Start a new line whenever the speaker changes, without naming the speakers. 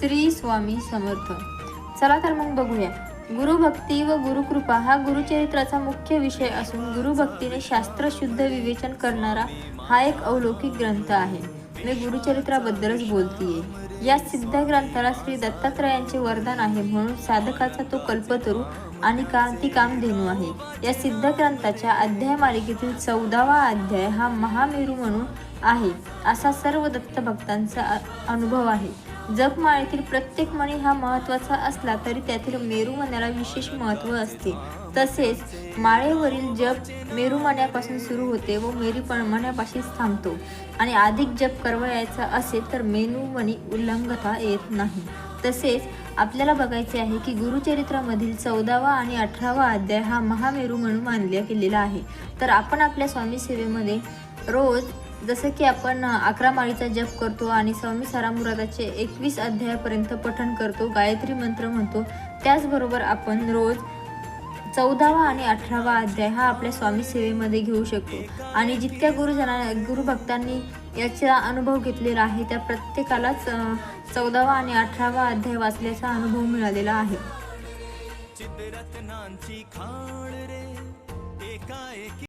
श्री स्वामी समर्थ. चला तर मग बघूया. गुरुभक्ती व गुरुकृपा हा गुरुचरित्राचा मुख्य विषय असून गुरुभक्तीने शास्त्रशुद्ध विवेचन करणारा हा एक अलौकिक ग्रंथ आहे. मी गुरुचरित्राबद्दलच बोलतीये. या सिद्ध ग्रंथाला श्री दत्तात्रयांचे वरदान आहे, म्हणून साधकाचा तो कल्पतरू आणि कामधेनू आहे. या सिद्ध ग्रंथाच्या अध्याय मालिकेतील 14वा अध्याय हा महामेरू म्हणून आहे असा सर्व दत्तभक्तांचा अनुभव आहे. जपमाळेतील प्रत्येक मणी हा महत्त्वाचा असला तरी त्यातील मेरुमण्याला विशेष महत्त्व असते. तसेच माळेवरील जप मेरुमण्यापासून सुरू होते व मेरुमण्यापाशीच थांबतो आणि अधिक जप करावयाचा असेल तर मेरुमणी उल्लंघता येत नाही. तसेच आपल्याला बघायचे आहे की गुरुचरित्रामधील 14वा आणि 18वा अध्याय हा महामेरू म्हणून मानला गेलेला आहे. तर आपण आपल्या स्वामी सेवेमध्ये रोज जसं की आपण 11 माळीचा जप करतो आणि स्वामी सारामुरादाचे 21 अध्यायापर्यंत पठण करतो, गायत्री मंत्र म्हणतो, त्याचबरोबर आपण रोज 14वा आणि 18वा अध्याय हा आपल्या स्वामी सेवेमध्ये घेऊ शकतो. आणि जितक्या गुरुभक्तांनी याचा अनुभव घेतलेला आहे त्या प्रत्येकालाच 14वा आणि 18वा अध्याय वाचल्याचा अनुभव मिळालेला आहे.